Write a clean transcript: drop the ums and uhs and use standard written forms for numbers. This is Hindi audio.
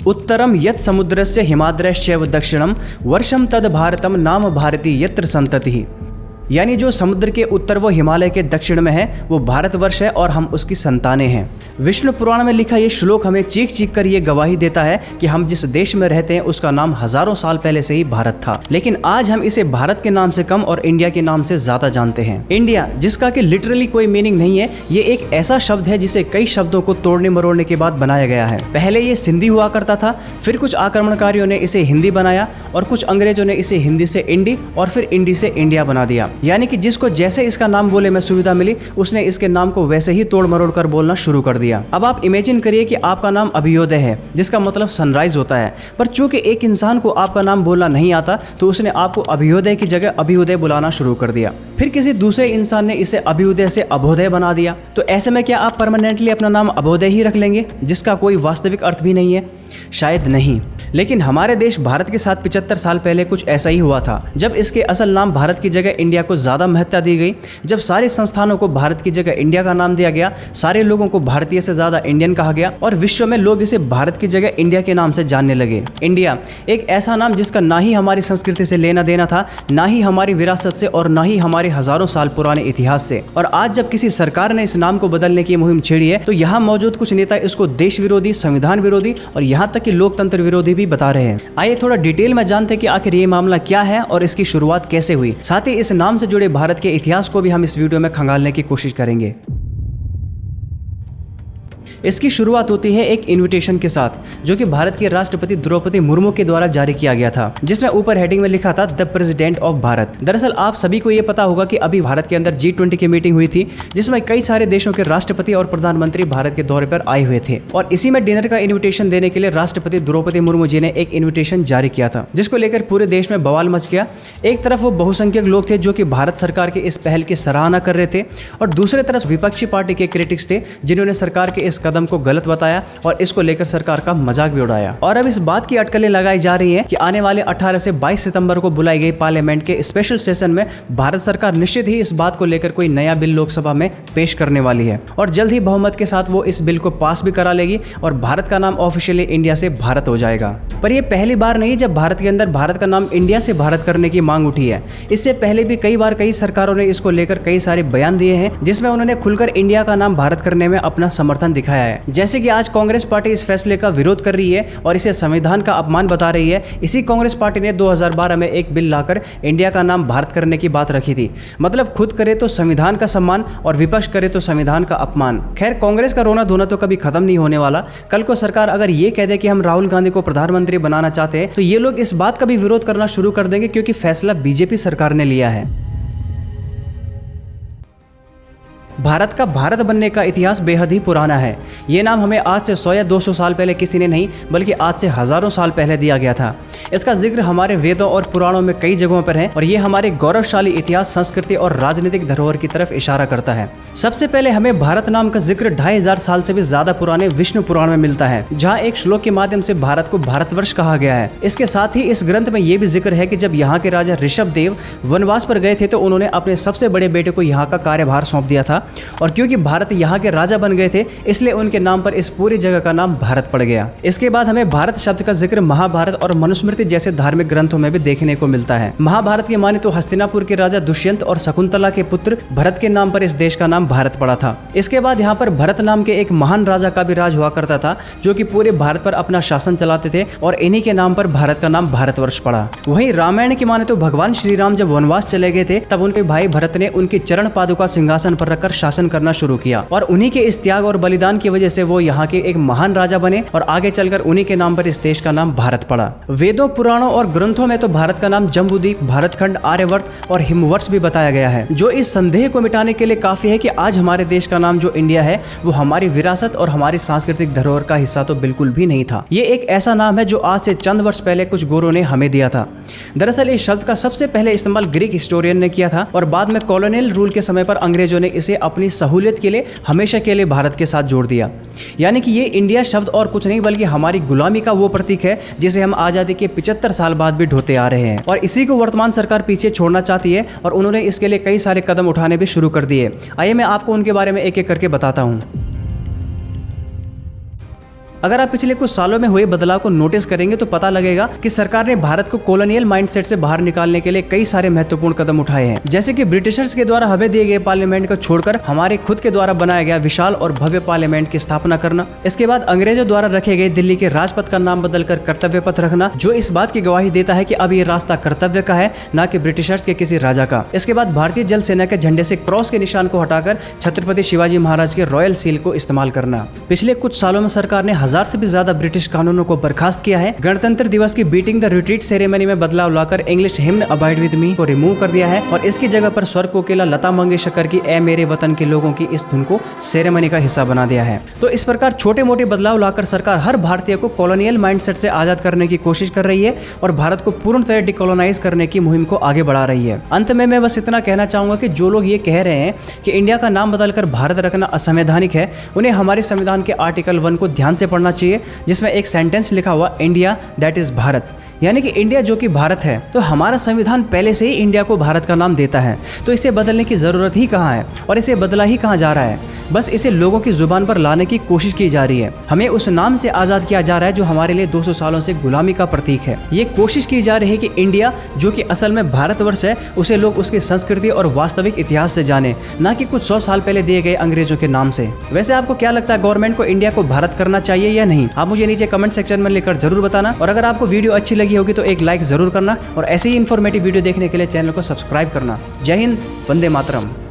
उत्तरम यत् समुद्रस्य हिमाद्रश्चैव दक्षिणम वर्षम तद भारतम नाम भारती यत्र संततिः। यानी जो समुद्र के उत्तर व हिमालय के दक्षिण में है वो भारतवर्ष है और हम उसकी संतानें हैं। विष्णु पुराण में लिखा ये श्लोक हमें चीख चीख कर ये गवाही देता है कि हम जिस देश में रहते हैं उसका नाम हजारों साल पहले से ही भारत था, लेकिन आज हम इसे भारत के नाम से कम और इंडिया के नाम से ज्यादा जानते हैं। इंडिया, जिसका कि लिटरली कोई मीनिंग नहीं है, ये एक ऐसा शब्द है जिसे कई शब्दों को तोड़ने मरोड़ने के बाद बनाया गया है। पहले ये सिंधी हुआ करता था, फिर कुछ आक्रमणकारियों ने इसे हिंदी बनाया और कुछ अंग्रेजों ने इसे हिंदी से इंडी और फिर इंडी से इंडिया बना दिया। यानी कि जिसको जैसे इसका नाम बोले में सुविधा मिली उसने इसके नाम को वैसे ही तोड़ मरोड़ कर बोलना शुरू कर दिया। अब आप इमेजिन करिए कि आपका नाम अभियोदय है, जिसका मतलब सनराइज होता है, पर चूंकि एक इंसान को आपका नाम बोलना नहीं आता तो उसने आपको अभियोदय की जगह अभिउदय बुलाना शुरू कर दिया। फिर किसी दूसरे इंसान ने इसे अभिउदय से अभोदय बना दिया। तो ऐसे में क्या आप परमानेंटली अपना नाम अभोदय ही रख लेंगे, जिसका कोई वास्तविक अर्थ भी नहीं है? शायद नहीं। लेकिन हमारे देश भारत के साथ 75 साल पहले कुछ ऐसा ही हुआ था, जब इसके असल नाम भारत की जगह इंडिया को ज्यादा महत्ता दी गई। जब सारे संस्थानों को भारत की जगह इंडिया का नाम दिया गया, सारे लोगों को भारतीय से ज्यादा इंडियन कहा गया और विश्व में लोग इसे भारत की जगह इंडिया के नाम से जानने लगे। इंडिया एक ऐसा नाम जिसका ना ही हमारी संस्कृति से लेना देना था, ना ही हमारी विरासत से और ना ही हमारे हजारों साल पुराने इतिहास से। और आज जब किसी सरकार ने इस नाम को बदलने की मुहिम छेड़ी है तो यहाँ मौजूद कुछ नेता इसको देश विरोधी, संविधान विरोधी और यहाँ तक कि लोकतंत्र विरोधी भी बता रहे हैं। आइए थोड़ा डिटेल में जानते हैं कि आखिर ये मामला क्या है और इसकी शुरुआत कैसे हुई। साथ ही इस नाम से जुड़े भारत के इतिहास को भी हम इस वीडियो में खंगालने की कोशिश करेंगे। इसकी शुरुआत होती है एक इनविटेशन के साथ, जो कि भारत के राष्ट्रपति द्रौपदी मुर्मू के द्वारा जारी किया गया था, जिसमें ऊपर हेडिंग में लिखा था द प्रेसिडेंट ऑफ भारत। दरअसल आप सभी को यह पता होगा कि अभी भारत के अंदर G20 की मीटिंग हुई थी, जिसमें कई सारे देशों के राष्ट्रपति और प्रधानमंत्री भारत के दौरे पर आए हुए थे और इसी में डिनर का इन्विटेशन देने के लिए राष्ट्रपति द्रौपदी मुर्मू जी ने एक इन्विटेशन जारी किया था, जिसको लेकर पूरे देश में बवाल मच गया। एक तरफ वो बहुसंख्यक लोग थे जो कि भारत सरकार के इस पहल की सराहना कर रहे थे और दूसरे तरफ विपक्षी पार्टी के क्रिटिक्स थे जिन्होंने सरकार के इस कदम को गलत बताया और इसको लेकर सरकार का मजाक भी उड़ाया। और अब इस बात की अटकलें लगाई जा रही हैं कि आने वाले 18 से 22 सितंबर को बुलाई गई पार्लियामेंट के स्पेशल सेशन में भारत सरकार निश्चित ही इस बात को लेकर कोई नया बिल लोकसभा में पेश करने वाली है और जल्द ही बहुमत के साथ वो इस बिल को पास भी करा लेगी और भारत का नाम ऑफिशियली इंडिया से भारत हो जाएगा। पर यह पहली बार नहीं जब भारत के अंदर भारत का नाम इंडिया से भारत करने की मांग उठी है। इससे पहले भी कई बार कई सरकारों ने इसको लेकर कई सारे बयान दिए हैं, जिसमें उन्होंने खुलकर इंडिया का नाम भारत करने में अपना समर्थन दिखाया है। जैसे कि आज कांग्रेस पार्टी इस फैसले का विरोध कर रही है और इसे संविधान का अपमान बता रही है। इसी कांग्रेस पार्टी ने 2012 में एक बिल लाकर इंडिया का नाम भारत करने की बात रखी थी। मतलब खुद करे तो संविधान का सम्मान और विपक्ष करे तो संविधान का अपमान। खैर, कांग्रेस का रोना धोना तो कभी खत्म नहीं होने वाला। कल को सरकार अगर ये कह दे कि हम राहुल गांधी को प्रधानमंत्री बनाना चाहते हैं तो ये लोग इस बात का भी विरोध करना शुरू कर देंगे, क्योंकि फैसला बीजेपी सरकार ने लिया है। भारत का भारत बनने का इतिहास बेहद ही पुराना है। ये नाम हमें आज से 100 या 200 साल पहले किसी ने नहीं बल्कि आज से हजारों साल पहले दिया गया था। इसका जिक्र हमारे वेदों और पुराणों में कई जगहों पर है और ये हमारे गौरवशाली इतिहास, संस्कृति और राजनीतिक धरोहर की तरफ इशारा करता है। सबसे पहले हमें भारत नाम का जिक्र 2500 साल से भी ज्यादा पुराने विष्णु पुराण में मिलता है, जहाँ एक श्लोक के माध्यम से भारत को भारतवर्ष कहा गया है। इसके साथ ही इस ग्रंथ में यह भी जिक्र है कि जब यहाँ के राजा ऋषभ देव वनवास पर गए थे तो उन्होंने अपने सबसे बड़े बेटे को यहाँ का कार्यभार सौंप दिया था और क्योंकि भारत यहाँ के राजा बन गए थे इसलिए उनके नाम पर इस पूरी जगह का नाम भारत पड़ गया। इसके बाद हमें भारत शब्द का जिक्र महाभारत और मनुस्मृति जैसे धार्मिक ग्रंथों में भी देखने को मिलता है। महाभारत की माने तो हस्तिनापुर के राजा दुष्यंत और शकुंतला के पुत्र भरत के नाम पर इस देश का नाम भारत पड़ा था। इसके बाद यहाँ पर भरत नाम के एक महान राजा का भी राज हुआ करता था जो कि पूरे भारत पर अपना शासन चलाते थे और इन्हीं के नाम पर भारत का नाम भारतवर्ष पड़ा। वहीं रामायण की माने तो भगवान श्री राम जब वनवास चले गए थे तब उनके भाई भरत ने उनकी चरण पादुका सिंहासन पर रखकर शासन करना शुरू किया और उन्हीं के इस त्याग और बलिदान की वजह से वो यहाँ के एक महान राजा बने और आगे चलकर उन्हीं के नाम पर इस देश का नाम भारत पड़ा। वेदों, पुराणों और ग्रंथों में तो भारत का नाम जम्बूद्वीप, भारतखंड, आर्यवर्त और हिमवर्ष भी बताया गया है, जो इस संदेह को मिटाने के लिए काफी है कि आज हमारे देश का नाम जो इंडिया है वो हमारी विरासत और हमारी सांस्कृतिक धरोहर का हिस्सा तो बिल्कुल भी नहीं था। ये एक ऐसा नाम है जो आज से चंद वर्ष पहले कुछ गोरों ने हमें दिया था। दरअसल इस शब्द का सबसे पहले इस्तेमाल ग्रीक हिस्टोरियन ने किया था और बाद में कॉलोनियल रूल के समय पर अंग्रेजों ने इसे अपनी सहूलियत के लिए हमेशा के लिए भारत के साथ जोड़ दिया। यानी कि ये इंडिया शब्द और कुछ नहीं बल्कि हमारी गुलामी का वो प्रतीक है जिसे हम आजादी के 75 साल बाद भी ढोते आ रहे हैं और इसी को वर्तमान सरकार पीछे छोड़ना चाहती है और उन्होंने इसके लिए कई सारे कदम उठाने भी शुरू कर दिए। आइए मैं आपको उनके बारे में एक एक करके बताता हूँ। अगर आप पिछले कुछ सालों में हुए बदलाव को नोटिस करेंगे तो पता लगेगा कि सरकार ने भारत को कॉलोनियल माइंडसेट से बाहर निकालने के लिए कई सारे महत्वपूर्ण कदम उठाए हैं, जैसे कि ब्रिटिशर्स के द्वारा हमें दिए गए पार्लियामेंट को छोड़कर हमारे खुद के द्वारा बनाया गया विशाल और भव्य पार्लियामेंट की स्थापना करना। इसके बाद अंग्रेजों द्वारा रखे गए दिल्ली के राजपथ का नाम बदलकर कर्तव्य पथ रखना, जो इस बात की गवाही देता है कि अब ये रास्ता कर्तव्य का है, न कि ब्रिटिशर्स के किसी राजा का। इसके बाद भारतीय जल सेना के झंडे से क्रॉस के निशान को हटाकर छत्रपति शिवाजी महाराज के रॉयल सील को इस्तेमाल करना। पिछले कुछ सालों में सरकार ने 1000 से भी ज्यादा ब्रिटिश कानूनों को बर्खास्त किया है। गणतंत्र दिवस की बीटिंग द रिट्रीट सेरेमनी में बदलाव लाकर इंग्लिश हिम्न अबाइड विद मी को रिमूव कर दिया है और इसकी जगह पर स्वर कोकिला लता मंगेशकर की ए मेरे वतन के लोगों की इस धुन को सेरेमनी का हिस्सा बना दिया है। तो इस प्रकार छोटे मोटे बदलाव लाकर सरकार हर भारतीय को कॉलोनियल माइंडसेट से आजाद करने की कोशिश कर रही है और भारत को पूर्ण तरह डिकोलोनाइज करने की मुहिम को आगे बढ़ा रही है। अंत में मैं बस इतना कहना चाहूंगा कि जो लोग ये कह रहे हैं कि इंडिया का नाम बदलकर भारत रखना असंवैधानिक है, उन्हें हमारे संविधान के आर्टिकल 1 को ध्यान से पढ़ना चाहिए, जिसमें एक सेंटेंस लिखा हुआ इंडिया दैट इज भारत, यानी कि इंडिया जो कि भारत है। तो हमारा संविधान पहले से ही इंडिया को भारत का नाम देता है, तो इसे बदलने की ज़रूरत ही कहाँ है और इसे बदला ही कहाँ जा रहा है। बस इसे लोगों की जुबान पर लाने की कोशिश की जा रही है। हमें उस नाम से आज़ाद किया जा रहा है जो हमारे लिए 200 सालों से गुलामी का प्रतीक है। ये कोशिश की जा रही है कि इंडिया जो कि असल में भारतवर्ष है, उसे लोग उसकी संस्कृति और वास्तविक इतिहास से जाने, ना कि कुछ 100 साल पहले दिए गए अंग्रेजों के नाम से। वैसे आपको क्या लगता है, गवर्नमेंट को इंडिया को भारत करना चाहिए या नहीं? आप मुझे नीचे कमेंट सेक्शन में लिखकर जरूर बताना। और अगर आपको वीडियो अच्छी लगी होगी तो एक लाइक जरूर करना और ऐसी ही इन्फॉर्मेटिव वीडियो देखने के लिए चैनल को सब्सक्राइब करना। जय हिंद, वंदे मातरम।